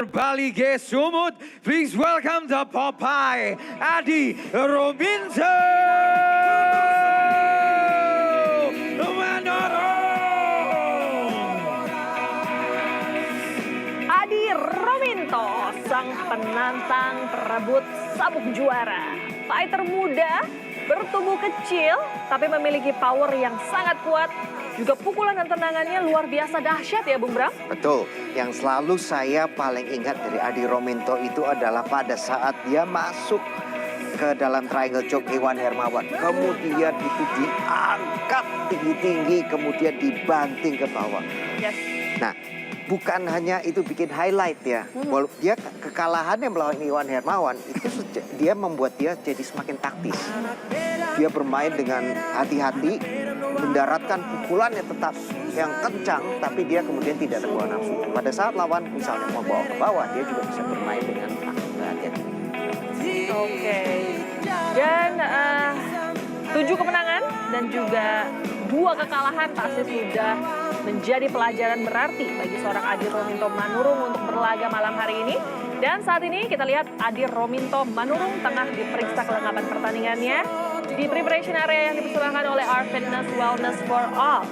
Bali G Sumut, please welcome the Popeye Adi Rominto Adi Rominto, sang penantang perebut sabuk juara. Fighter muda, bertubuh kecil, tapi memiliki power yang sangat kuat. Juga pukulan dan tendangannya luar biasa dahsyat ya Bung Bram? Betul, yang selalu saya paling ingat dari Adi Rominto itu adalah pada saat dia masuk ke dalam triangle choke Iwan Hermawan. Kemudian itu diangkat tinggi-tinggi, kemudian dibanting ke bawah. Yes. Nah, bukan hanya itu bikin highlight ya. Dia kekalahannya melawan Iwan Hermawan itu dia membuat dia jadi semakin taktis. Dia bermain dengan hati-hati, mendaratkan pukulannya tetap yang kencang, tapi dia kemudian tidak terbawa nafsu. Pada saat lawan misalnya mau bawa ke bawah, dia juga bisa bermain dengan hati-hati. Oke. Dan 7 kemenangan dan juga 2 kekalahan pasti sudah menjadi pelajaran berarti bagi seorang Adi Rominto Manurung untuk berlaga malam hari ini. Dan saat ini kita lihat Adi Rominto Manurung tengah diperiksa kelengkapan pertandingannya di preparation area yang dipersembahkan oleh Our Fitness Wellness for All.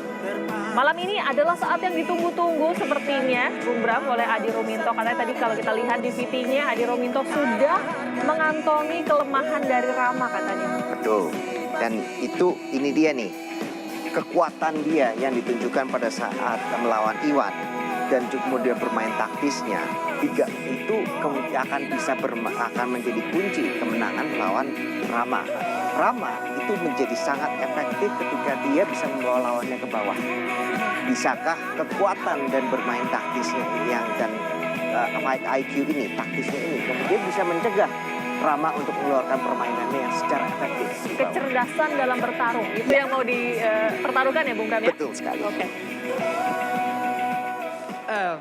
Malam ini adalah saat yang ditunggu-tunggu sepertinya, Bung Bram, oleh Adi Rominto. Karena tadi kalau kita lihat di VT-nya, Adi Rominto sudah mengantongi kelemahan dari Rama katanya. Betul, dan ini dia nih, kekuatan dia yang ditunjukkan pada saat melawan Iwan. Dan kemudian bermain taktisnya, itu akan bisa akan menjadi kunci kemenangan melawan Rama. Rama itu menjadi sangat efektif ketika dia bisa membawa lawannya ke bawah. Bisakah kekuatan dan bermain taktisnya dan fight IQ ini, taktisnya ini, kemudian bisa mencegah Rama untuk mengeluarkan permainannya yang secara efektif. Kecerdasan dalam bertarung, itu yang mau dipertaruhkan ya Bung Bram ya? Betul sekali. Oke.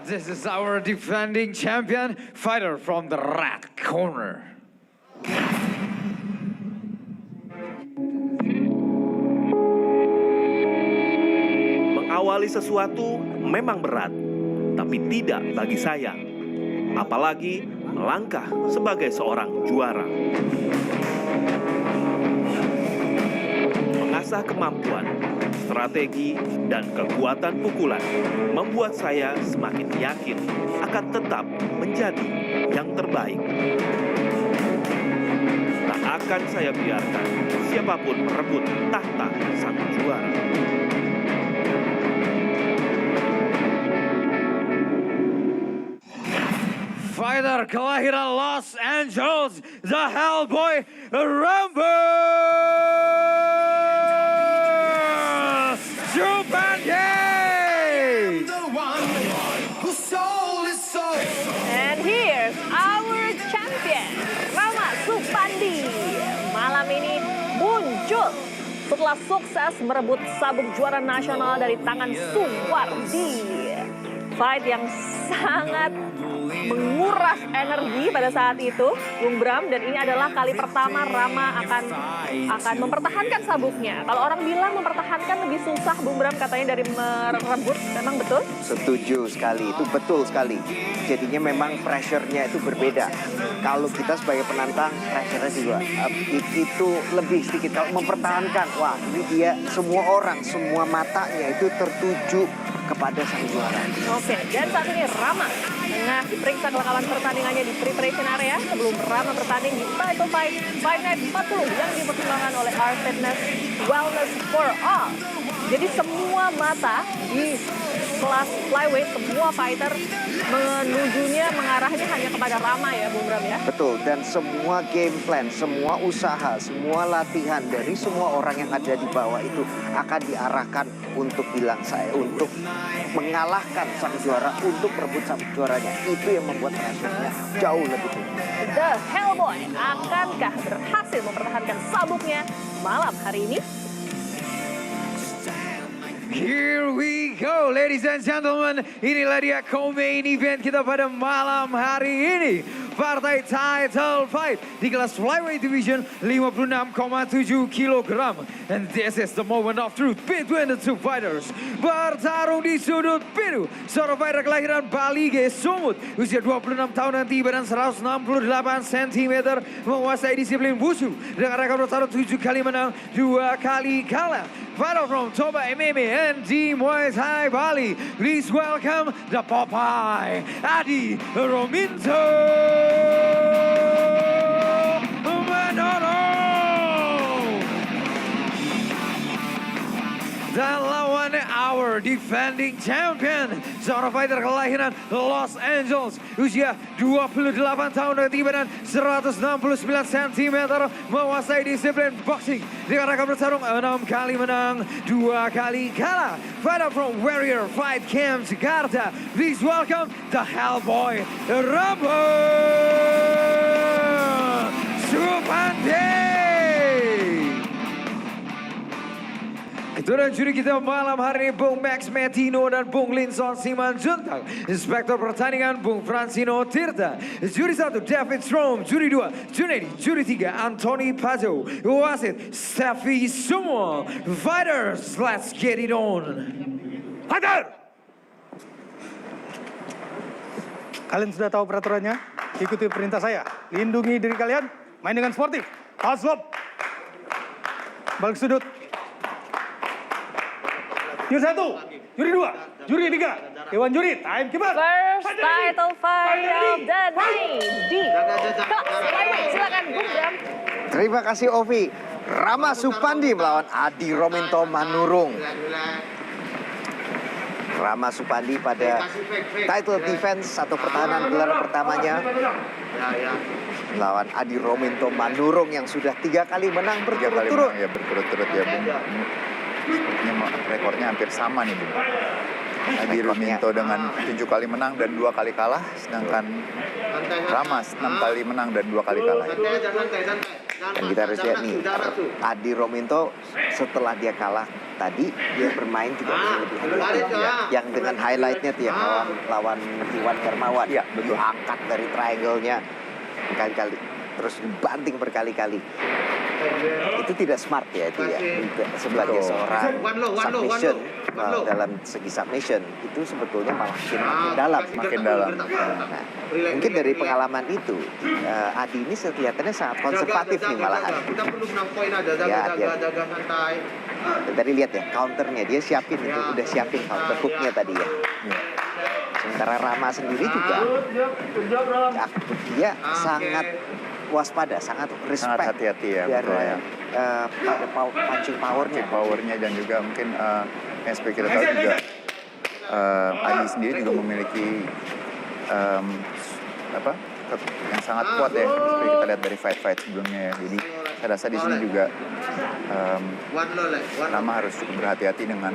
This is our defending champion fighter from the red corner. Mengawali sesuatu memang berat, tapi tidak bagi saya. Apalagi melangkah sebagai seorang juara. Mengasah kemampuan, strategi, dan kekuatan pukulan membuat saya semakin yakin akan tetap menjadi yang terbaik. Tak akan saya biarkan siapapun merebut tahta sang juara. Fighter kelahiran Los Angeles, the Hellboy Rambo Supandi. And here's our champion, Rama Supandi. Malam ini muncul setelah sukses merebut sabuk juara nasional dari tangan Suwardi. Fight yang sangat menguras energi pada saat itu, Bung Bram, dan ini adalah kali pertama Rama akan mempertahankan sabuknya. Kalau orang bilang mempertahankan lebih susah, Bung Bram, katanya dari merebut, memang betul? Setuju sekali, itu betul sekali. Jadinya memang pressure-nya itu berbeda. Kalau kita sebagai penantang, pressure-nya juga itu lebih sedikit. Kalau mempertahankan, wah ini dia semua orang, semua matanya itu tertuju kepada sang juara. Oke, dan saat ini Rama tengah diperiksa kelengkapan pertandingannya di preparation area sebelum Rama bertanding di Title Fight Fight Night 40 yang dipersembahkan oleh Our Fitness Wellness for All. Jadi semua mata di kelas flyweight, semua fighter mengarahnya hanya kepada Rama ya, Bung Bram ya? Betul, dan semua game plan, semua usaha, semua latihan dari semua orang yang ada di bawah itu akan diarahkan untuk untuk mengalahkan sang juara, untuk merebut sang juaranya. Itu yang membuat pressure-nya jauh lebih tinggi. The Hellboy akankah berhasil mempertahankan sabuknya malam hari ini? Here we go, ladies and gentlemen. Inilah dia co-main event kita pada malam hari ini. Partai title fight di kelas flyweight division 56,7 kg. And this is the moment of truth between the two fighters. Bertarung di sudut biru, seorang fighter kelahiran Bali G. Sumut, usia 26 tahun nanti, badan 168 cm, menguasai disiplin wushu dengan rekor bertarung 7 kali menang, 2 kali kalah. Fighter from Toba MMA and di Muay Thai Bali, please welcome the Popeye, Adi Rominto Manono. Dan lawan our defending champion, seorang fighter kelahiran Los Angeles, usia 28 tahun dan badan 169 cm, menguasai disiplin boxing dengan rekor bertarung 6 kali menang, 2 kali kalah. Fighter from Warrior Fight Camp Jakarta, please welcome the Hellboy, Rama Supandi. Ketua juri kita malam hari ini Bung Max Metino dan Bung Linson Simanjuntak. Inspektor pertandingan Bung Francino Tirta. Juri 1 David Strom. Juri 2 Junedi. Juri 3 Anthony Pazo. Wasit Steffi Sumo. Fighters, let's get it on. Hajar! Kalian sudah tahu peraturannya? Ikuti perintah saya. Lindungi diri kalian. Main dengan sportif. Paslop. Balik sudut. Juri 1, juri 2, juri 3, Dewan Juri, time keeper. First title fight of the night di kelas flyweight. Silakan Bung Bram. Terima kasih Ovi. Rama Supandi melawan Adi Rominto Manurung. Rama Supandi pada title defense atau pertahanan gelar pertamanya melawan Adi Rominto Manurung yang sudah 3 kali menang berturut-turut. Ya berturut-turut ya Bung. Sepertinya rekornya hampir sama nih Bung. Adi Rominto dengan 7 kali menang dan 2 kali kalah, sedangkan Rama 6 kali menang dan 2 kali kalah. Dan kita harus lihat nih, Adi Rominto setelah dia kalah tadi, dia bermain juga lebih efektif ya. Yang dengan highlightnya tuh yang lawan Iwan Hermawan. Ya, betul. Diangkat dari triangle-nya berkali-kali, terus dibanting berkali-kali. Itu tidak smart ya itu ya. Sebagai seorang submission, dalam segi submission itu sebetulnya makin dalam. Makin dalam. Nah, mungkin dari pengalaman itu Adi ini kelihatannya sangat konservatif nih malahan. Kita perlu menang poin aja, jaga santai. Tadi lihat ya counternya, dia siapin itu, udah siapin counter hooknya tadi ya. Sementara Rama sendiri juga dia sangat waspada, sangat respect, Sangat hati-hati ya, biar, betul ya. pada punching powernya. Powernya dan juga mungkin yang seperti kita tahu juga Adi sendiri juga memiliki yang sangat kuat ya, seperti kita lihat dari fight sebelumnya ya. Jadi saya rasa di sini juga Rama harus cukup berhati-hati dengan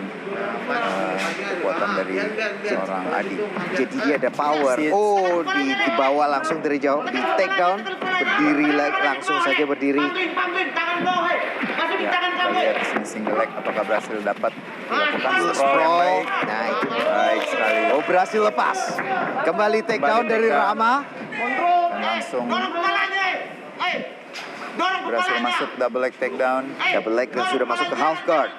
kekuatan dari seorang Adi. Jadi dia ada power. Oh, dibawa langsung dari jauh, di take down, berdiri langsung saja berdiri. Ya, kita lihat di sini single leg apakah berhasil dapat dilakukan sprawl yang baik. Nah, itu Baik sekali. oh, berhasil lepas. Kembali take down dari Rama. Dan langsung berhasil masuk double leg takedown. Double leg dan sudah masuk ke half guard.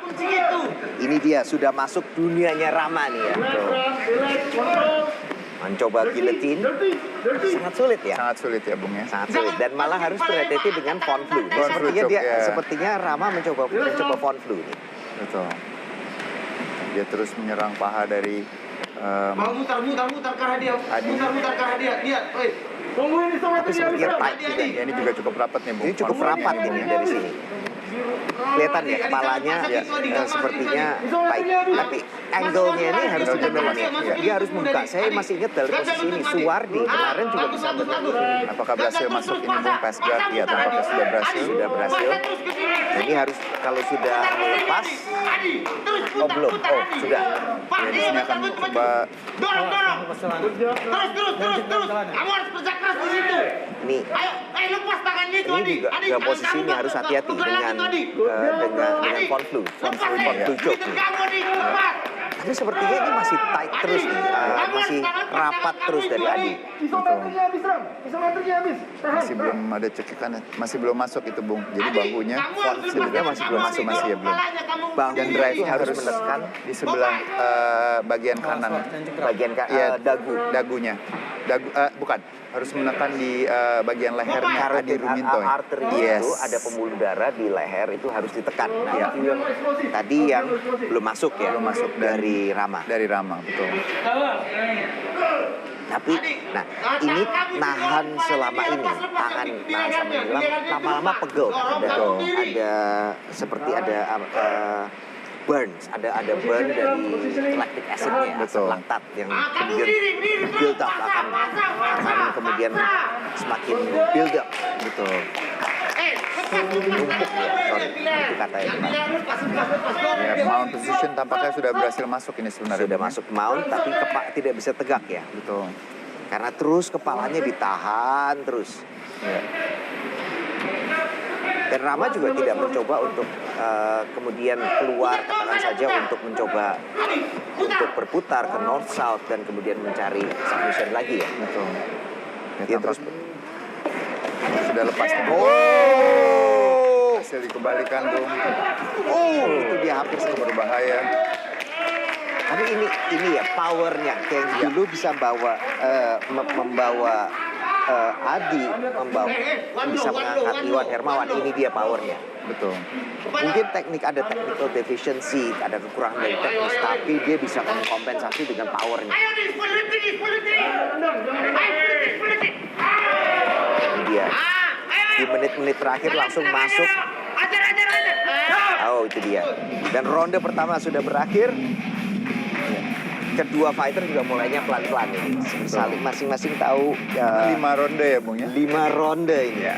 Ini dia sudah masuk dunianya Rama nih ya. Tuh. Mencoba guillotine sangat sulit ya. Sangat sulit ya Bung ya. Sangat sulit dan malah harus berhati-hati dengan Von Flu. Ini sepertinya dia ya. sepertinya Rama mencoba Von Flu nih. Betul. Dia terus menyerang paha dari Mau mutar ke arah dia. Adi. Mutar ke arah dia. Lihat, Tapi sepertinya tight juga. Ya, ini juga cukup rapat nih Bung. Ini cukup rapat ini dari sini. Kelihatan ya kepalanya sepertinya baik. Tapi angle-nya ini harus benar-benar ya. Dia harus membuka. Saya masih ingat dalam posisi ini Suwardi kemarin juga bisa benar. Apakah berhasil masuk ini Bung pass guard? Ya, tampaknya sudah berhasil. Sudah berhasil. Ini harus kalau sudah lepas. Oh belum. Oh sudah. Ya, di sini akan coba Dorong. Terus. Kamu harus kerja keras di situ. Ini lepas tangannya itu, Ini juga dalam posisi ini harus hati-hati dengan konflu choke. Tapi sepertinya ini masih tight terus nih, masih rapat terus dari Adi. Masih belum ada cekikan, masih belum masuk itu Bung. Jadi bahunya sebenarnya masih belum masuk, masih ya belum. Bahu Dan drive harus menekan di sebelah bagian kanan, dagunya. Bukan, harus menekan di bagian lehernya Adi Ruminto. Arteri itu ada pembuluh darah di leher itu harus ditekan. Nah, itu yang tadi yang belum masuk ya, Belum masuk dari Rama. Dari Rama, betul. Tapi, nah ini nahan selama ini, nahan sama ini, lama-lama pegel. Ada seperti ada burns, ada burn dari lactic acidnya, asam laktat yang kemudian build up akan kemudian semakin build up, Betul. numpuk ya, sorry itu katanya. Ya, mount position tampaknya sudah berhasil masuk ini sebenarnya. Sudah masuk mount tapi tidak bisa tegak ya. Betul. Karena terus kepalanya ditahan terus. Ya. Dan Rama juga tidak mencoba untuk kemudian keluar, katakan saja untuk mencoba untuk berputar ke north south dan kemudian mencari submission lagi ya. Betul. Ya, Dia terus sudah lepas nih. Hasil dikembalikan Bung. itu dia hampir saja Berbahaya. Tapi ini ya powernya kayak dulu bisa membawa Adi bisa mengangkat Iwan Hermawan. Ini dia powernya. Betul. Mungkin ada technical deficiency, ada kekurangan dari teknis, tapi dia bisa mengkompensasi dengan powernya. Ini dia. Di menit-menit terakhir langsung masuk. Oh, itu dia. Dan ronde pertama sudah berakhir. Kedua fighter juga mulainya pelan-pelan ini. Saling masing-masing tahu 5 ronde ya Bung ya. 5 ronde ini. Ya.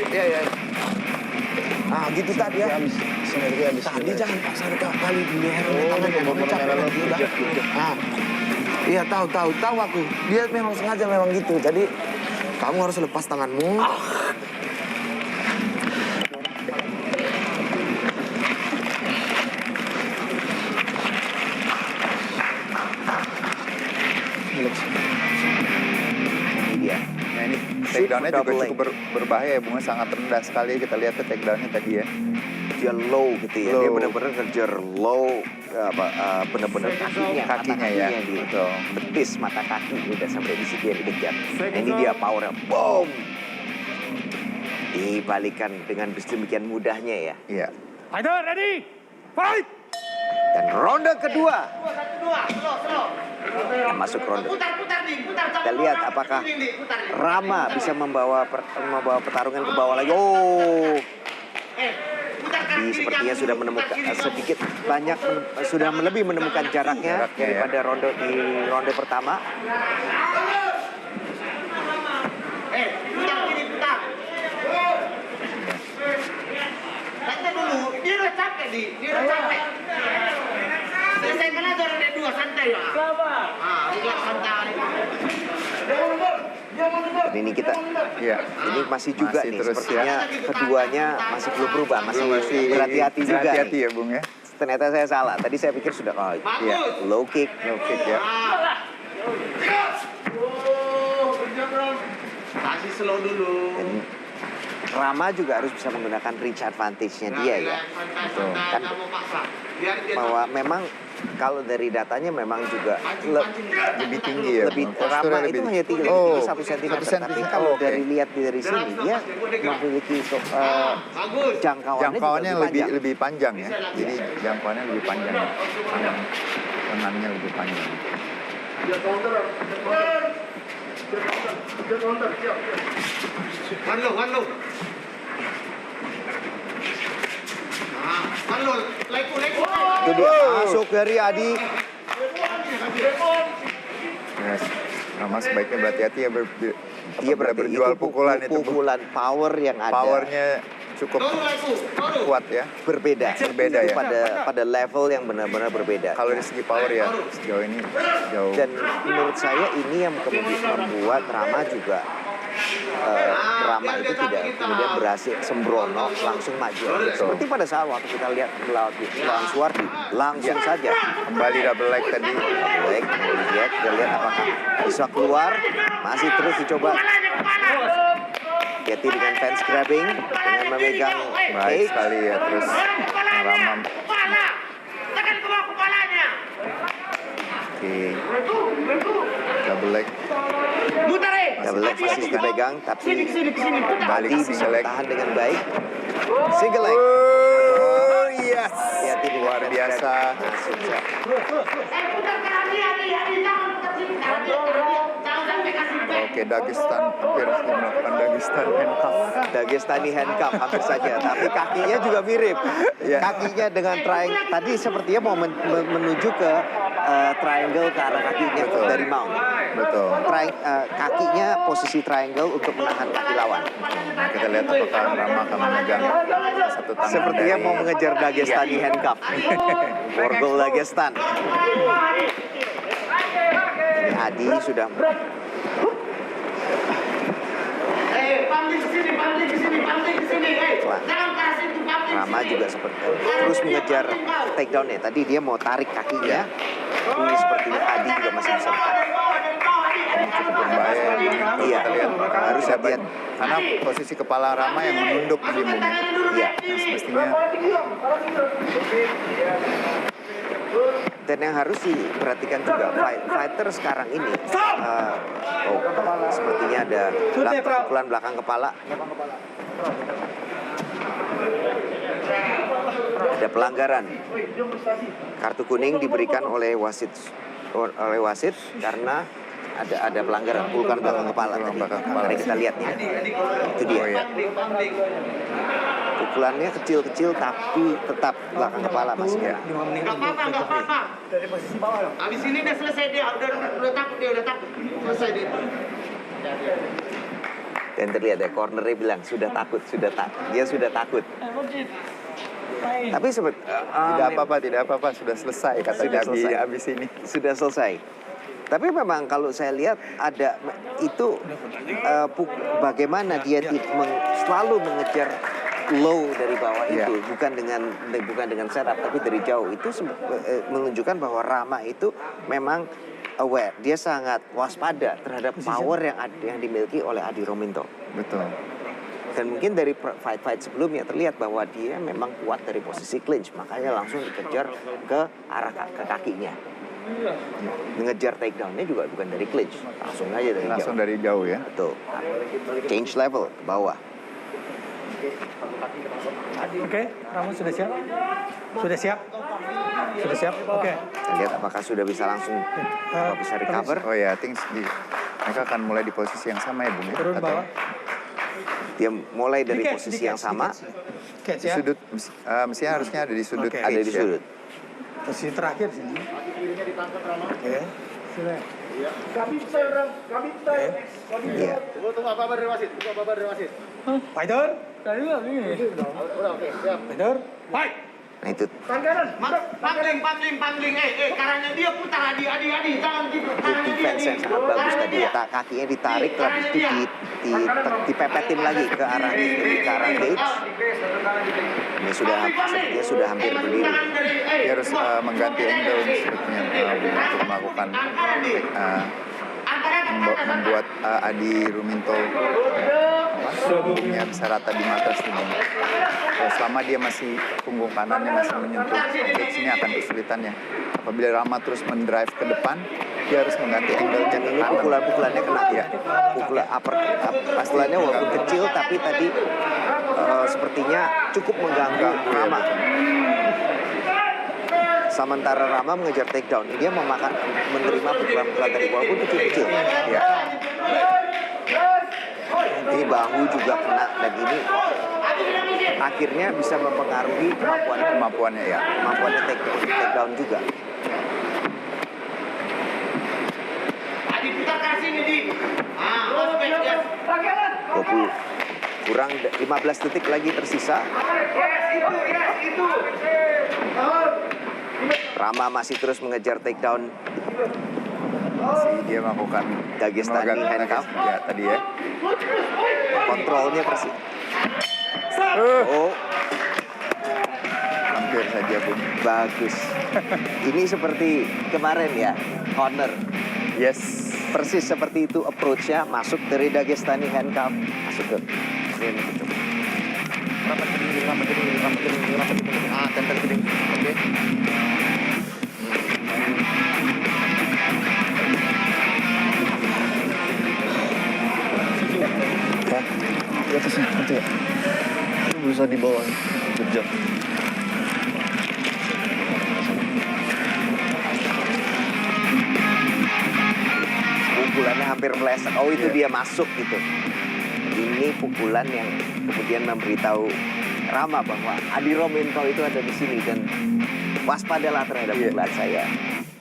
Iya. Ah, gitu tadi ya. Tadi jangan paksa kali di leher tangan Iya tahu aku. Dia memang sengaja memang gitu. Jadi kamu harus lepas tanganmu. Iya. Nah ini takedown-nya juga cukup berbahaya ya Bung, sangat rendah sekali kita lihat ke takedown-nya tadi ya. Dia low gitu ya. Dia Low. benar-benar ngejar low benar-benar kakinya ya. di Betul. betis mata kaki udah sampai di situ yang dikejar. Nah, ini dia powernya. Boom. Dibalikan dengan demikian mudahnya ya. Iya. Fighter ready, fight! Dan ronde kedua. Masuk ronde. Kita lihat apakah Rama bisa membawa pertarungan ke bawah lagi. Oh. Sepertinya sudah menemukan sedikit banyak sudah lebih menemukan jaraknya daripada di ronde pertama. Santai dulu, dia udah capek dia udah capek. Selesaikan aja ronde 2, santai ya. Udah santai. Dan ini kita, ini masih juga Masih nih, terus sepertinya keduanya masih belum berubah, masih berhati-hati juga. Berhati-hati nih. ya Bung ya. Ternyata saya salah, tadi saya pikir sudah low kick ya. Kasih slow dulu. Dan Rama juga harus bisa menggunakan reach advantage-nya dia ya. Betul. Kan bahwa memang kalau dari datanya memang juga Lebih tinggi ya. lebih Bung. Rama Posturnya itu lebih- hanya tinggi Oh, 1 cm. 1 cm. Tapi kalau Oke. dari lihat dari sini dia memiliki Jangkauannya juga panjang. lebih panjang ya. Jadi jangkauannya lebih panjang. Lengannya lebih panjang. One low. One low. Leko. Itu dia masuk dari Adi. Yes. Rama sebaiknya berhati-hati ya Dia berarti berjual itu pukulan itu. Bung. pukulan power yang ada. Powernya cukup kuat ya. Berbeda. Berbeda Itu ya. pada level yang benar-benar berbeda. Kalau dari segi power ya sejauh ini jauh. Dan menurut saya ini yang kemudian membuat Rama juga Rama itu tidak kemudian berhasil sembrono langsung maju. Seperti pada saat waktu kita lihat melawan Suwardi, langsung saja Kembali double leg tadi. baik. Kemudian kita lihat apakah bisa keluar, masih terus dicoba. Hati dengan fence grabbing, dengan memegang Baik cage. sekali ya terus Rama. Tekan ke bawah kepalanya. Oke. Double leg. Muter Double leg masih dipegang, tapi Balik Adi ke bisa single leg. bertahan dengan baik. Single leg. Oh yes. Hati dengan Luar fence biasa. grabbing. Nah, sukses. putar ke Adi, jangan putar sini. Jangan sampai kasih back. Oke, Dagestan hampir melakukan Dagestan handcuff. Dagestani handcuff hampir saja, tapi kakinya juga mirip. Ya. Kakinya dengan triangle tadi sepertinya mau menuju ke triangle ke arah kakinya Betul. dari mount. Betul. Kakinya posisi triangle untuk menahan kaki lawan. Nah, kita lihat apakah Rama akan memegang satu tangan Sepertinya dari- mau mengejar Dagestani handcuff. Borgol Dagestan. Ini Adi sudah Pamling ke sini, pamling ke sini, pamling ke sini. Wah. Jangan kasih itu pamling. Rama juga seperti terus mengejar takedown-nya. Tadi dia mau tarik kakinya. Ini sepertinya Adi juga masih bisa bertahan. cukup berbahaya ini. Iya, Kita lihat harus hati-hati. karena posisi kepala Rama yang menunduk di bumi. Iya. Yang semestinya Dan yang harus diperhatikan juga fighter sekarang ini, sepertinya ada pukulan belakang kepala. Ada pelanggaran. Kartu kuning diberikan oleh wasit karena ada pelanggaran pukulan belakang kepala. Belakang kepala. Mari kita lihat ya. Itu dia. Oh, iya. Pukulannya kecil-kecil tapi tetap belakang kepala masih kena. Nggak apa-apa. Abis ini udah selesai dia, udah takut dia, udah takut. Selesai dia. Dan terlihat ya, cornernya bilang sudah takut, dia sudah takut. Tapi tidak apa-apa, sudah selesai kata Sudah Nabi selesai. abis ini. sudah selesai. Tapi memang kalau saya lihat ada itu bagaimana dia selalu mengejar low dari bawah Iya. itu, bukan dengan setup tapi dari jauh. Itu menunjukkan bahwa Rama itu memang aware, dia sangat waspada terhadap power yang dimiliki oleh Adi Rominto. Betul. Dan mungkin dari fight sebelumnya terlihat bahwa dia memang kuat dari posisi clinch, makanya langsung dikejar ke arah ke kakinya. Mengejar takedown-nya juga bukan dari clinch, langsung aja dari Langsung jauh. dari jauh ya. Betul. Change level ke bawah. Oke, Rama sudah siap? Sudah siap? Sudah siap? Oke. Kita lihat apakah sudah bisa langsung bisa recover. Oh ya, mereka akan mulai di posisi yang sama ya, Bung. Turun Atau bawah. Dia mulai dari Di catch, posisi di yang catch, sama, di catch di ya. sudut, mestinya harusnya ada di sudut. Oke. ada di cage ya. sudut. Posisi terakhir sini. Oke. Sudah. Iya. Fighter. Fighter. Fight. Nah itu Pangling. Karangnya dia putar, Adi, jangan gitu. Karangnya dia defense yang sangat bagus tadi. Kakinya ditarik, tapi itu dipepetin lagi ke arah cage. Ini sepertinya sudah hampir berdiri. Dia harus mengganti angle sepertinya untuk melakukan membuat Adi Rominto punggungnya bisa rata di matras ini. Kalau selama dia masih punggung kanannya masih menyentuh cage-nya akan kesulitannya. Apabila Rama terus mendrive ke depan, dia harus mengganti angle-nya ke Ini kanan. pukulan-pukulannya kena ya. Pukulannya walaupun kecil tapi tadi sepertinya cukup mengganggu Rama. Sementara Rama mengejar takedown, dia menerima pukulan-pukulan tadi walaupun kecil-kecil. Ya. Ini bahu juga kena dan ini akhirnya bisa mempengaruhi Kemampuannya ya. kemampuannya takedown juga. Adi putar ke sini, Di. Prospek dia. Kurang 15 detik lagi tersisa. Rama masih terus mengejar takedown. Dia melakukan Dagestani handcuff. Ya, tadi ya. Kontrolnya persis. Oh, Hampir saja, Bung. bagus. Ini seperti kemarin ya, corner. Yes. Persis seperti itu approach-nya, masuk dari Dagestani handcuff, masuk ke rim. Rapat keding. Ah, tempel keding. Oke. Ya, di atasnya nanti ya. Itu bisa di bawah. Berjam. Pukulannya hampir meleset. Oh, itu dia masuk gitu. Ini pukulan yang kemudian memberitahu Rama bahwa Adi Rominto itu ada di sini dan waspadalah terhadap pukulan saya.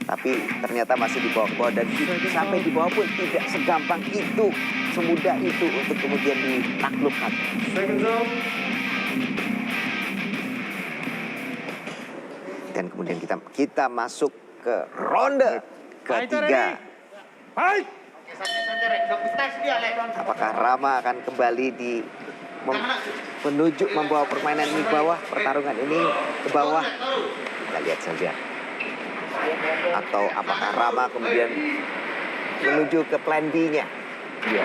Tapi ternyata masih di bawah dan sampai di bawah pun tidak segampang itu, semudah itu untuk kemudian ditaklukkan. Dan kemudian kita masuk ke ronde ketiga. Fight! Santai-santai, Rek. Gak pustas dia, Lek. Apakah Rama akan kembali menuju membawa permainan ini ke bawah, pertarungan ini ke bawah? Kita lihat saja. Atau apakah Rama kemudian menuju ke plan B-nya? Iya.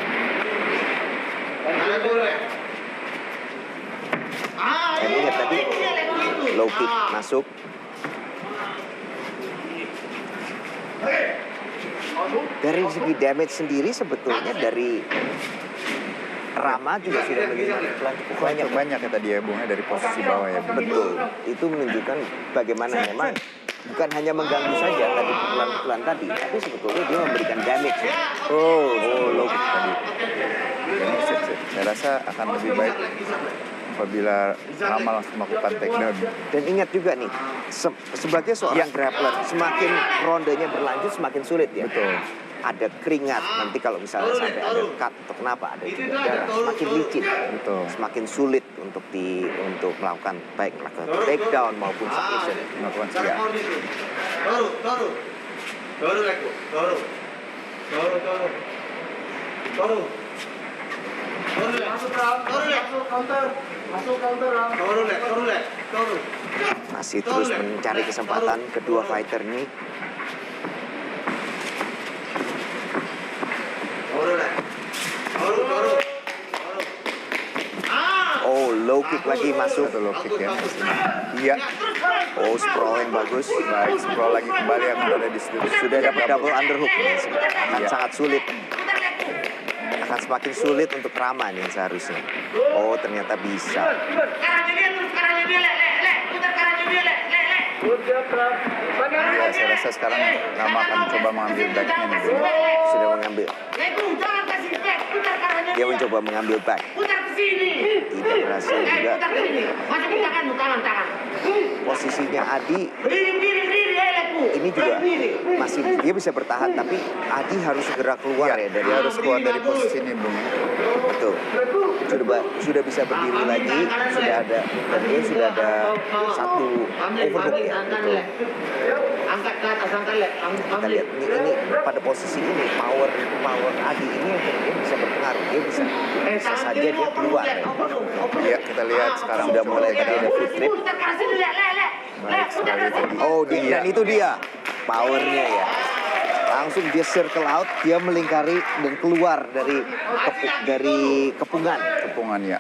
Dan ingat tadi, low kick masuk. Dari segi damage sendiri sebetulnya dari Rama juga sudah memberikan pukulan cukup banyak. Banyak ya tadi ya, Bung, ya, dari posisi bawah ya. Bung. Betul, itu menunjukkan bagaimana memang bukan hanya mengganggu saja tadi pukulan-pukulan tadi, tapi sebetulnya dia memberikan damage. Oh, low kick tadi. Jadi saya rasa akan lebih baik apabila Rama langsung melakukan takedown. Dan ingat juga nih, sebagai seorang grappler, semakin rondenya berlanjut semakin sulit ya. Betul. Ada keringat, nanti kalau misalnya sampai ada cut atau kenapa ada juga darah, semakin licin. Betul. Semakin sulit untuk melakukan baik melakukan takedown maupun submission. Melakukan siap. Toru, Lek. Toru. Masih terus mencari kesempatan kedua fighter ini. Oh, low kick lagi masuk. Satu low kick ya. Iya. Oh, sprawl yang bagus. Baik, sprawl lagi kembali akan ada di situ. Sudah dapat double underhook. Akan sangat sulit. Akan semakin sulit untuk Rama nih seharusnya. Oh, ternyata bisa. Ya, saya rasa sekarang Rama akan coba mengambil backnya nih, Bung. Sudah mengambil. Dia mencoba mengambil back. Tidak berhasil juga. Posisinya Adi ini juga masih dia bisa bertahan, tapi Adi harus segera keluar ya dari Dia harus keluar dari posisi ini, Bung. betul. Sudah bisa berdiri lagi, sudah ada dan dia sudah ada satu overhook ya. Betul. Angkat ke atas, angkat, Lek. Kita lihat ini pada posisi ini power Adi ini yang kemudian bisa berpengaruh. Dia bisa saja dia keluar. Ya, kita lihat sekarang Sudah mulai tadi ada flip trip. baik sekali tadi. Oh, dan itu dia powernya ya. Langsung dia circle out, dia melingkari dan keluar dari kepungan. Kepungan ya.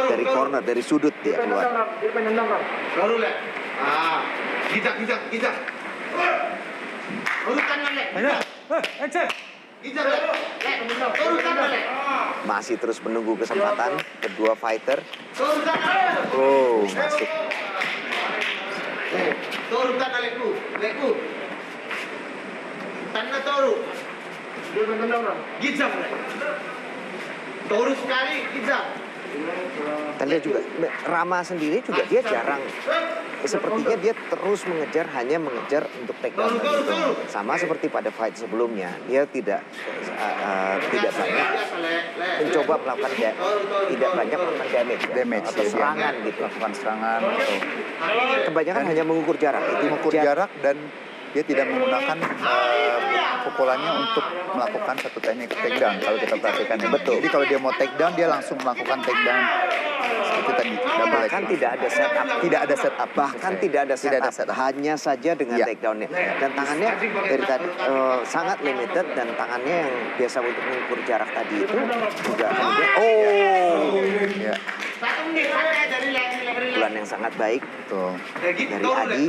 Dari corner, dari sudut dia keluar. Toru, Lek. Gijak. Toru kanan, Lek. Action! Gijak, Lek. Toru kanan, Lek. Masih terus menunggu kesempatan kedua fighter. Toru kanan. Oh, masuk. Toru kanan, Lekku. Tanah Toru. Gijak, Lek. Toru sekali, gijak. Kita lihat juga Rama sendiri juga dia jarang sepertinya dia terus hanya mengejar untuk takedown gitu. Sama seperti pada fight sebelumnya, dia tidak banyak mencoba melakukan tidak banyak melakukan damage atau ya, serangan dia gitu. melakukan serangan atau Kebanyakan hanya mengukur jarak. mengukur jarak dan dia tidak menggunakan pukulannya untuk melakukan satu teknik takedown kalau kita perhatikan ya. Betul. Jadi kalau dia mau takedown dia langsung melakukan takedown seperti tadi double leg. Bahkan tidak ada setup. Tidak ada setup. Bahkan tidak ada setup. Hanya saja dengan Ya. takedownnya. Dan tangannya dari tadi sangat limited dan tangannya yang biasa untuk mengukur jarak tadi itu juga kemudian Ya, Satu menit santai dari pukulan yang sangat baik betul. dari Adi.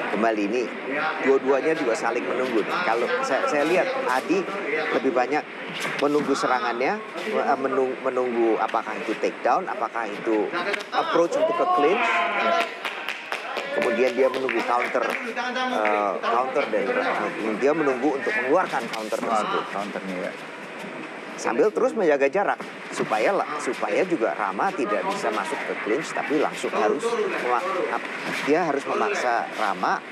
Kembali ini dua-duanya juga saling menunggu. Kalau saya lihat Adi lebih banyak menunggu serangannya, menunggu apakah itu takedown, apakah itu approach untuk ke clinch. Kemudian dia menunggu counter dari dia menunggu untuk mengeluarkan counter tersebut. Counternya ya. Sambil terus menjaga jarak supaya juga Rama tidak bisa masuk ke clinch, tapi langsung dia harus memaksa Rama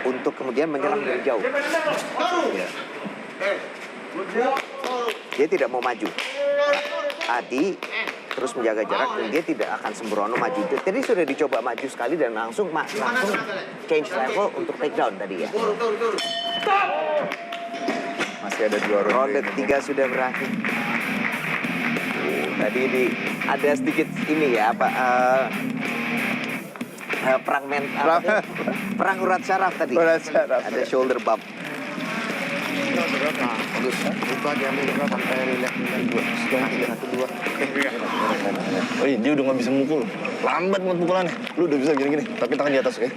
untuk kemudian menyerang dari jauh. Ya. Dia tidak mau maju. Adi terus menjaga jarak dan dia tidak akan sembrono maju. Tadi sudah dicoba maju sekali dan langsung change level untuk takedown tadi ya. Masih ada 2 ronde. Ronde ketiga sudah berakhir. Tadi ada sedikit ini ya perang urat syaraf tadi. Urat syaraf. Ada shoulder bump. Oh iya, dia udah nggak bisa mukul. Lambat banget pukulannya. Lu udah bisa gini-gini, tapi tangan di atas, oke?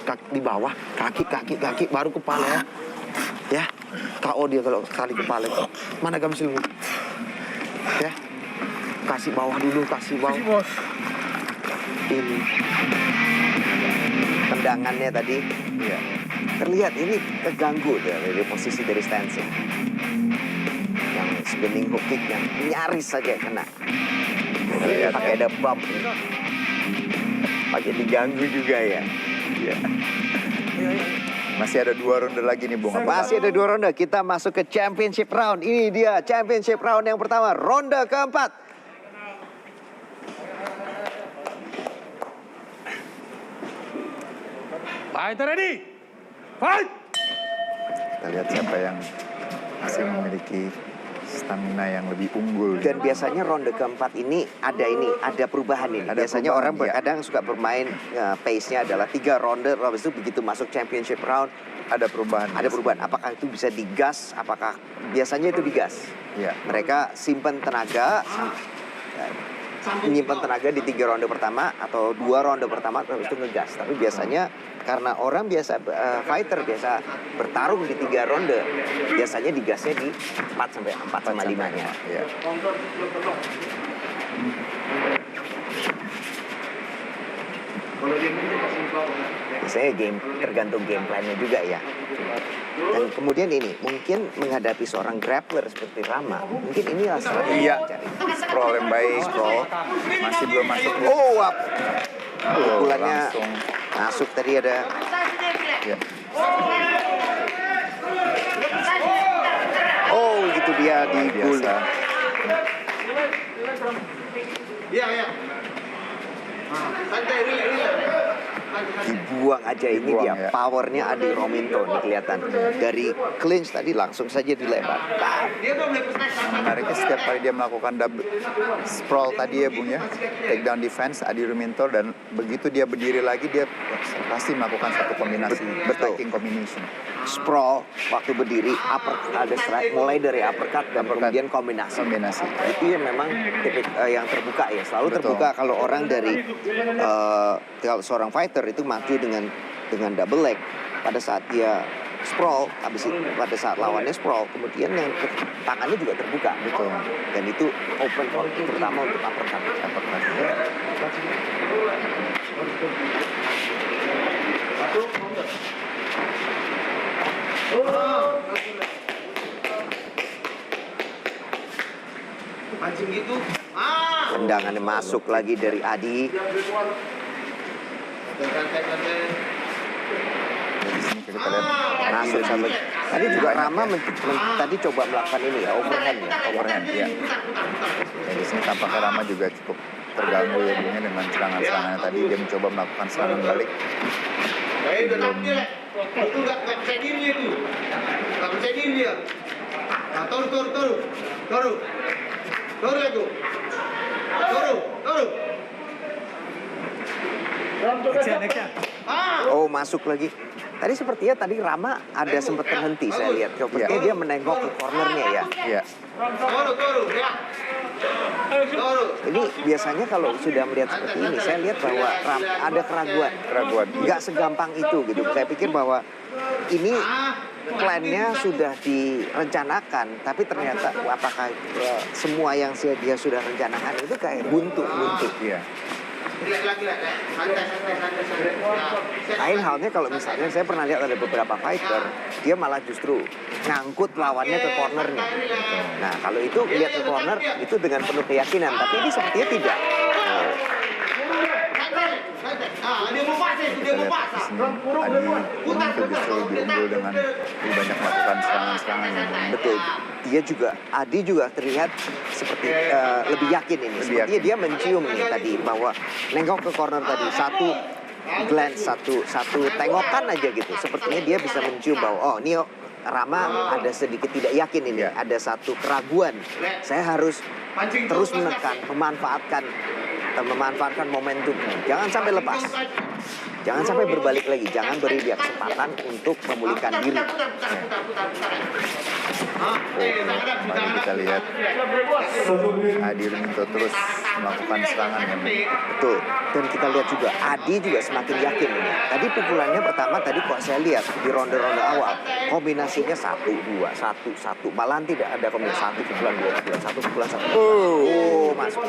Kaki di bawah, kaki, baru kepala ya. Ya, KO dia kalau kali kepala. Mana Gamsil lu? Ya, kasih bawah dulu, kasih bawah. Ini Tendangannya tadi Iya. terlihat ini terganggu dari posisi dari stance-nya. Yang spinning hook kick yang nyaris saja kena. Pakai ada bump. Pakai diganggu juga ya. Iya. Masih ada 2 ronde lagi nih, Bung. Masih ada 2 ronde. Kita masuk ke championship round. Ini dia championship round yang pertama. Ronde keempat. Fighter ready. Fight. Kita lihat siapa yang masih memiliki stamina yang lebih unggul. Dan biasanya ronde keempat ini ada perubahan ini. Ada Biasanya perubahan, orang iya. kadang suka bermain pace-nya adalah 3 ronde. Habis itu begitu masuk championship round Ada perubahan. ada perubahan. Apakah itu bisa digas? Apakah biasanya itu digas? Iya. Mereka simpan tenaga, menyimpan tenaga di 3 ronde pertama atau 2 ronde pertama habis itu ngegas. Tapi biasanya karena orang biasa fighter biasa bertarung di 3 ronde, biasanya digasnya di 4 sampai 5-nya. Iya. Biasanya tergantung game plan-nya juga ya. Dan kemudian ini mungkin menghadapi seorang grappler seperti Rama, mungkin inilah strategi Iya. yang dicari. Scroll yang baik. Masih belum masuk. Oh, wap. Pukulannya langsung. masuk tadi ada. Ya. Oh, gitu dia di Biasa. Iya. Santai, relax. Dibuang aja ini Dibuang, dia ya. powernya Adi Rominto nih kelihatan dari clinch tadi langsung saja dilempar. Dia tuh mulai prestasi. Menariknya setiap kali dia melakukan double sprawl tadi ya Bung ya, takedown defense Adi Ruminto, dan begitu dia berdiri lagi dia pasti melakukan satu kombinasi Betul. striking combination. Sprawl waktu berdiri ada strike mulai dari uppercut dan kemudian kombinasi. Itu yang memang yang terbuka ya, selalu Betul. terbuka kalau orang dari kalau seorang fighter itu maju dengan double leg pada saat dia sprawl, habis itu pada saat lawannya sprawl, kemudian yang tangannya juga terbuka. Betul. Dan itu open terutama untuk uppercut. Pancing gitu. Tendangannya masuk lagi dari Adi. Di sini kita lihat Masuk sama. Tadi juga Rama tadi coba melakukan ini ya, overhand ya. overhand ya. Ya, di sini tampaknya Rama juga cukup terganggu ya Bung, ya, dengan serangan-serangannya tadi. Dia mencoba melakukan serangan balik. Tetap dia. Itu nggak percaya diri itu. Nggak percaya diri dia. Nah, toru itu. Toru. Oh, masuk lagi. Tadi sepertinya tadi Rama ada sempat terhenti saya lihat. Sepertinya dia menengok ke cornernya ya. Iya. Toru, ya. Toru. Ini biasanya kalau sudah melihat seperti ini, saya lihat bahwa ada keraguan. Nggak segampang itu gitu. Saya pikir bahwa ini plannya sudah direncanakan, tapi ternyata apakah semua yang dia sudah rencanakan itu kayak buntu. Iya. Lagi. Santai. Lain halnya kalau misalnya saya pernah lihat ada beberapa fighter, dia malah justru ngangkut lawannya ke cornernya. Nah, kalau itu lihat ke corner itu dengan penuh keyakinan, tapi ini sepertinya tidak. Dia mau pasang. Kita lihat di sini Adi itu justru lebih unggul dengan lebih banyak melakukan serangan-serangan yang Betul. Adi juga terlihat seperti lebih yakin ini. Sepertinya dia mencium nih tadi bahwa nengok ke corner tadi satu glance, satu tengokan aja gitu. Sepertinya dia bisa mencium bahwa ini Rama ada sedikit tidak yakin ini, ada satu keraguan. Saya harus terus menekan, memanfaatkan momentum. Jangan sampai lepas. Jangan sampai berbalik lagi. Jangan beri dia kesempatan untuk memulihkan diri. Mari kita lihat Adi Ruminto terus melakukan serangan yang Betul. Dan kita lihat juga Adi juga semakin yakin ini. Tadi pukulannya pertama tadi kok saya lihat di ronde-ronde awal kombinasinya 1-2, 1-1. Malahan tidak ada kombinasi 1 pukulan 2 pukulan 1 pukulan 1. Oh, masuk.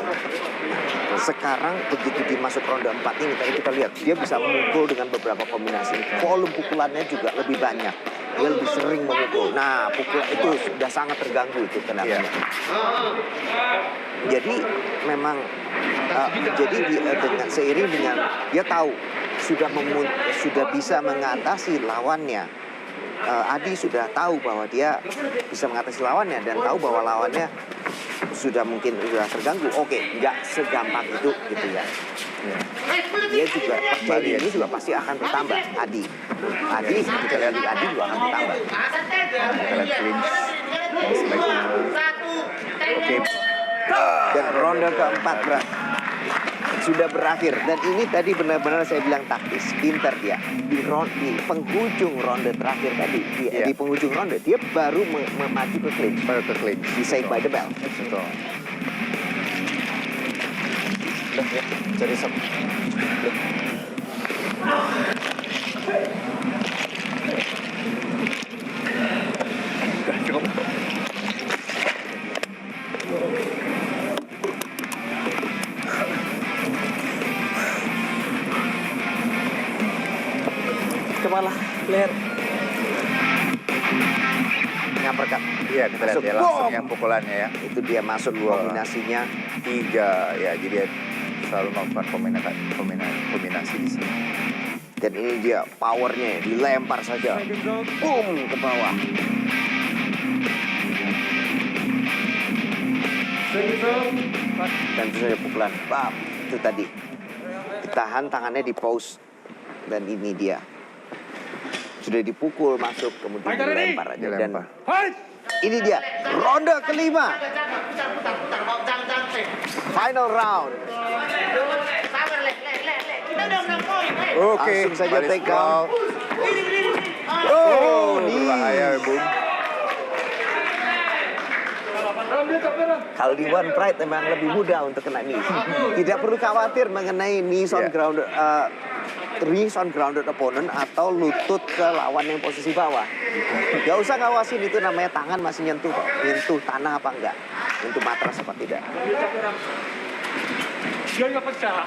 Sekarang begitu dimasuk ronde 4 ini tadi kita lihat dia bisa memukul dengan beberapa kombinasi. Volume pukulannya juga lebih banyak. Dia lebih sering memukul. Nah, pukulan itu sudah sangat terganggu itu tenaganya. Jadi memang dengan seiring dengan dia tahu sudah bisa mengatasi lawannya. Adi sudah tahu bahwa dia bisa mengatasi lawannya dan tahu bahwa lawannya sudah terganggu. Oke, nggak segampang itu gitu ya. Dia juga percaya diri juga pasti akan bertambah. Adi kita lihat Adi juga akan bertambah. kita lihat clinch Oke. Dan ronde keempat sudah berakhir dan ini tadi benar-benar saya bilang taktis, pintar dia di penghujung ronde terakhir tadi di penghujung ronde dia baru maju ke clinch, di save by the bell. Betul. Udah ya, cari sub. Cukup. Kepala, leher. Nyamperkan. Iya, kita lihat ya langsung yang pukulannya ya. Itu dia masuk kombinasinya 3 ya, jadi dia selalu melakukan kombinasi di sini. dan ini dia powernya ya, dilempar saja. Boom ke bawah. Dan itu saja pukulan. Bam, itu tadi. Ditahan tangannya di pause. Dan ini dia. Sudah dipukul masuk, kemudian dilempar aja. Dan ini dia, ronde kelima. Final round. Oke, Langsung saja take down. berbahaya, Bung. Kalau di One Pride memang lebih mudah untuk kena knee. Tidak perlu khawatir mengenai knees on grounded, knees on grounded opponent atau lutut ke lawan yang posisi bawah. Gak usah ngawasin itu, namanya tangan masih nyentuh tanah apa enggak, nyentuh matras apa tidak. Dia nggak pecah.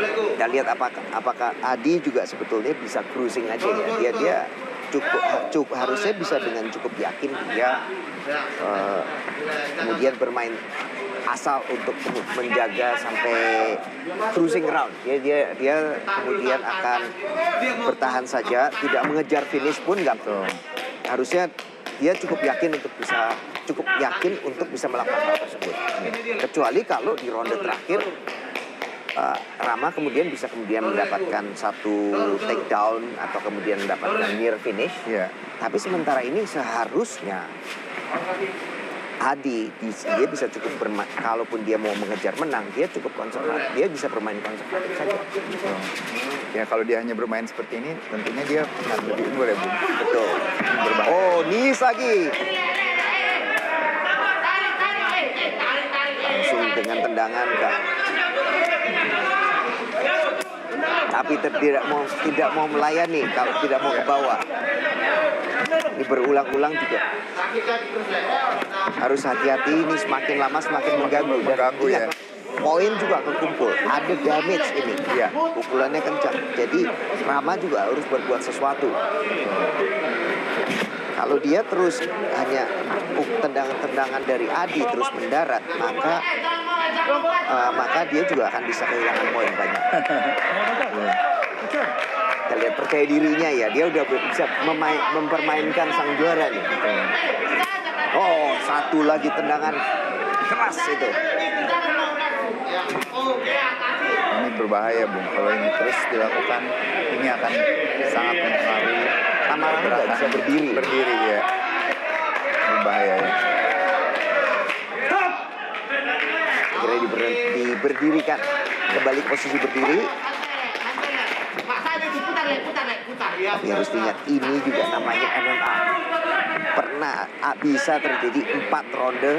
Kita lihat apakah Adi juga sebetulnya bisa cruising aja ya. Dia cukup harusnya bisa dengan cukup yakin dia kemudian bermain asal untuk menjaga sampai cruising round. Dia kemudian akan bertahan saja, tidak mengejar finish pun nggak. Harusnya dia cukup yakin untuk bisa melakukan hal tersebut. Kecuali kalau di ronde terakhir Rama kemudian bisa mendapatkan satu takedown atau kemudian mendapatkan near finish. Tapi sementara ini seharusnya Adi dia bisa cukup bermain, kalaupun dia mau mengejar menang, dia cukup konservatif, dia bisa bermain konservatif saja. Ya kalau dia hanya bermain seperti ini, tentunya dia akan lebih unggul ya, Bung. Betul. Berbahaya. Oh, Nis lagi. Langsung dengan tendangan Kak. Tapi tidak mau melayani kalau tidak mau ke bawah. Ini berulang-ulang juga. Harus hati-hati, ini semakin lama semakin mengganggu. Ya. Poin juga kekumpul, ada damage ini. Ya, pukulannya kencang. Jadi Rama juga harus berbuat sesuatu. Kalau dia terus hanya tendangan-tendangan dari Adi terus mendarat, maka dia juga akan bisa kehilangan poin banyak. Kita lihat percaya dirinya ya, dia udah bisa mempermainkan sang juara nih. Oh, satu lagi tendangan keras itu. Ini berbahaya, Bung. Kalau ini terus dilakukan, ini akan sangat mempengaruhi Lama-lama nggak bisa berdiri. Berdiri ya. Berbahaya ya. Kira diberdirikan, kembali ke posisi berdiri. Tapi harus diingat, ini juga namanya MMA. Pernah bisa terjadi 4 ronde,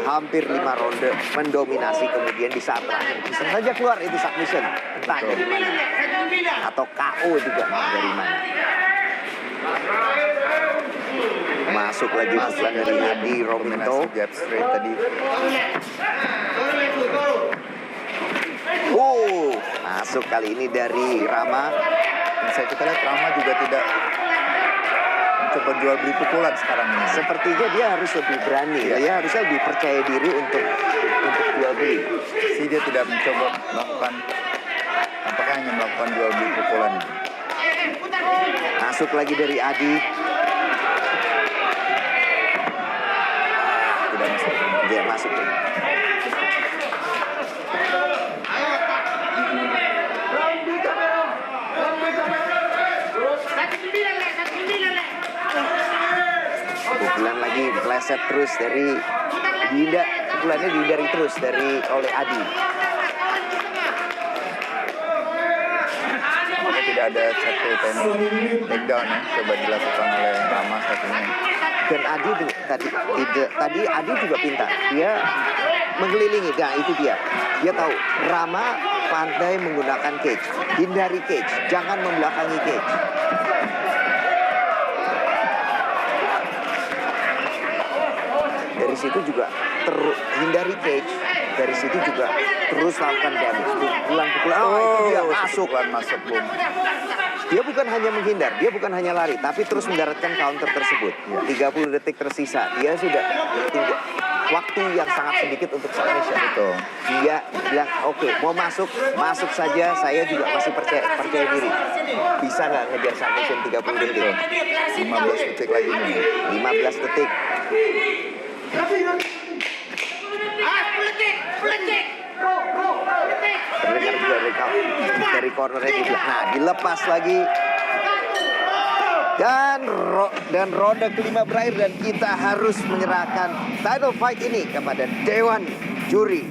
hampir 5 ronde mendominasi, kemudian di saat terakhir bisa saja keluar itu submission, entah dari mana, atau KO juga dari mana. Masuk lagi pukulan dari Adi Rominto. Jab straight tadi. Masuk kali ini dari Rama. Dan kita lihat Rama juga tidak mencoba jual beli pukulan sekarang ini. Sepertinya dia harus lebih berani, dia harusnya lebih percaya diri untuk jual beli. Dia tidak mencoba melakukan, apakah hanya melakukan jual beli pukulan. Masuk lagi dari Adi. Tidak masuk. Dia masuk. Pukulan lagi dipeleset terus dari pukulannya dihindari terus oleh Adi. Maka tidak ada satu takedown ya, coba dilakukan oleh Rama satunya. Dan Adi tadi Adi juga pintar. Dia mengelilingi. Nah, itu dia. Dia tahu Rama pandai menggunakan cage. Hindari cage, jangan membelakangi cage. Dari situ juga hindari cage. Dari situ juga terus lakukan damage. Pukulan-pukulan. Itu dia masuk. Masuk, Bung. Dia bukan hanya menghindar, dia bukan hanya lari, tapi terus mendaratkan counter tersebut. 30 detik tersisa, dia sudah tinggal waktu yang sangat sedikit untuk submission. Betul. Dia bilang, oke, mau masuk saja, saya juga masih percaya diri. Bisa nggak ngejar submission 30 detik? 15 detik lagi nih. 15 detik. Terdengar juga dari cornernya juga. Nah, dilepas lagi. Dan ronde kelima berakhir dan kita harus menyerahkan title fight ini kepada Dewan Juri.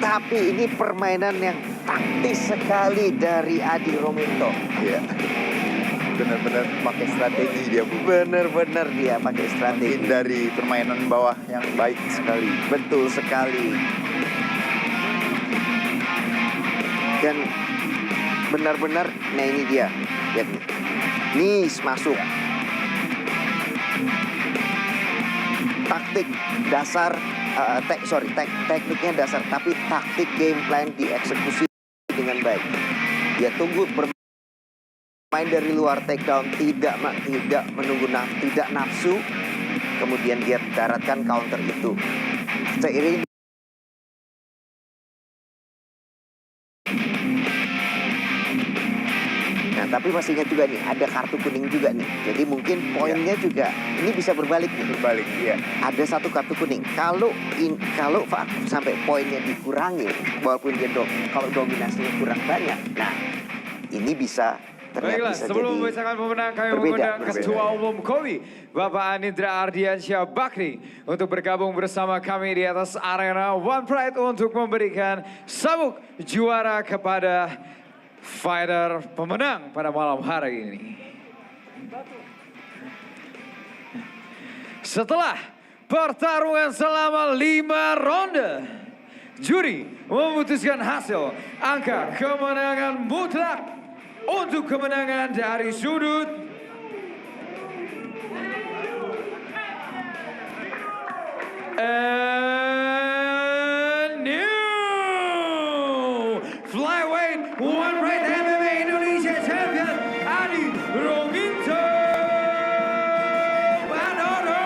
Tapi ini permainan yang taktis sekali dari Adi Rominto. Iya. Benar-benar pakai strategi dia, Bu. Benar-benar dia pakai strategi. Dari permainan bawah yang baik sekali. Betul sekali. Dan benar-benar, nah ini dia. Lihat nih. Nis masuk. Taktik dasar tekniknya dasar, tapi taktik game plan dieksekusi dengan baik. Dia tunggu bermain dari luar takedown, tidak menunggu tidak nafsu, kemudian dia daratkan counter itu. Seiring tapi masih ingat juga nih, ada kartu kuning juga nih. Jadi mungkin poinnya juga ini bisa berbalik nih. Berbalik, iya. Ada satu kartu kuning. Kalau sampai poinnya dikurangi, walaupun dia kalau dominasinya kurang banyak, nah ini bisa terlihat Baiklah, bisa sebelum jadi membacakan pemenang, kami berbeda. mengundang Ketua Umum KOWI, Bapak Anindra Ardiansyah Bakri, untuk bergabung bersama kami di atas arena One Pride untuk memberikan sabuk juara kepada fighter pemenang pada malam hari ini. Setelah pertarungan selama 5 ronde, juri memutuskan hasil angka kemenangan mutlak untuk kemenangan dari sudut new flyweight One Pride MMA Indonesia champion Adi Rominto Badodo.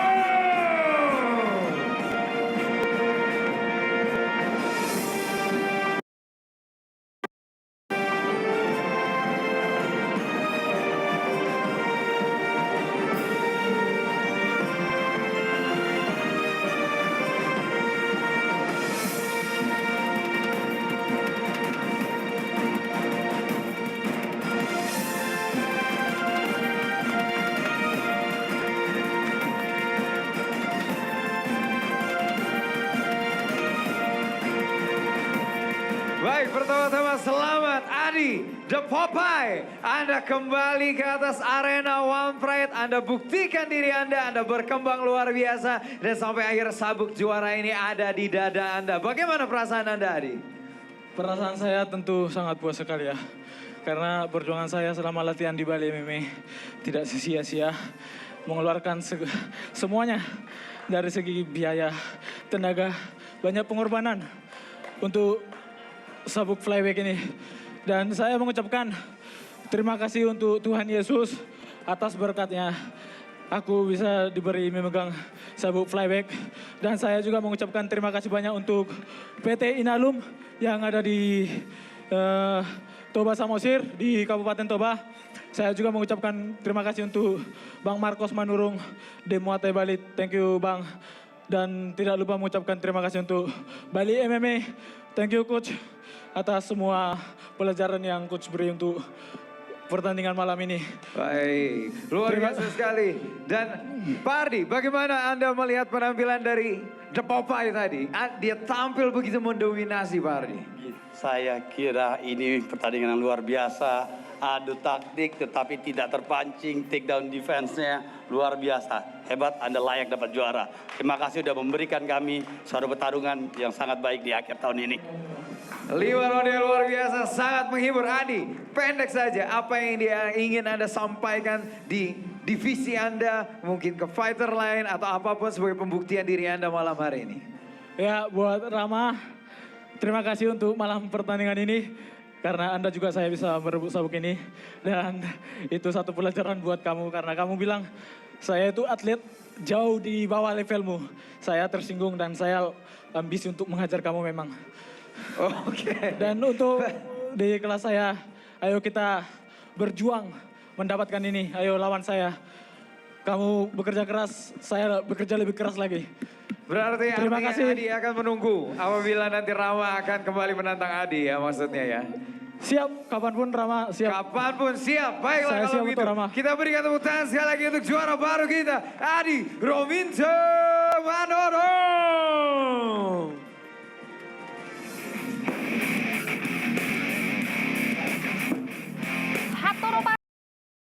Baik, pertama-tama selamat Adi The Popeye. Anda kembali ke atas arena One Pride. Anda buktikan diri Anda berkembang luar biasa. Dan sampai akhir sabuk juara ini ada di dada Anda. Bagaimana perasaan Anda, Adi? Perasaan saya tentu sangat puas sekali ya. Karena perjuangan saya selama latihan di Bali MMA tidak sia-sia. Mengeluarkan semuanya dari segi biaya, tenaga, banyak pengorbanan untuk sabuk flyweight ini. Dan saya mengucapkan terima kasih untuk Tuhan Yesus atas berkatnya. Aku bisa diberi memegang sabuk flyweight. Dan saya juga mengucapkan terima kasih banyak untuk PT Inalum yang ada di Toba Samosir di Kabupaten Toba. Saya juga mengucapkan terima kasih untuk Bang Marcos Manurung di Muatai Bali. Thank you Bang. Dan tidak lupa mengucapkan terima kasih untuk Bali MMA. Thank you Coach atas semua pelajaran yang Coach beri untuk pertandingan malam ini. Baik, luar biasa sekali. Dan Pak Ardi, bagaimana Anda melihat penampilan dari The Popeye tadi? Dia tampil begitu mendominasi, Pak Ardi. Saya kira ini pertandingan yang luar biasa. Adu taktik tetapi tidak terpancing. Takedown defense-nya luar biasa. Hebat, Anda layak dapat juara. Terima kasih sudah memberikan kami suatu pertarungan yang sangat baik di akhir tahun ini. 5 ronde luar biasa, sangat menghibur. Adi, pendek saja, apa yang dia ingin Anda sampaikan di divisi Anda, mungkin ke fighter lain atau apapun sebagai pembuktian diri Anda malam hari ini? Ya, buat Rama, terima kasih untuk malam pertandingan ini. Karena Anda juga saya bisa merebut sabuk ini. Dan itu satu pelajaran buat kamu. Karena kamu bilang, saya itu atlet jauh di bawah levelmu. Saya tersinggung dan saya ambisi untuk menghajar kamu memang. Oke. Dan untuk di kelas saya, ayo kita berjuang mendapatkan ini. Ayo lawan saya. Kamu bekerja keras, saya bekerja lebih keras lagi. Berarti terima kasih. Adi akan menunggu apabila nanti Rama akan kembali menantang Adi ya maksudnya ya. Siap, kapanpun Rama, siap. Kapanpun siap, baiklah Saya kalau siap gitu. untuk Rama. Kita berikan tepuk tangan sekali lagi untuk juara baru kita, Adi Rominto Badodo.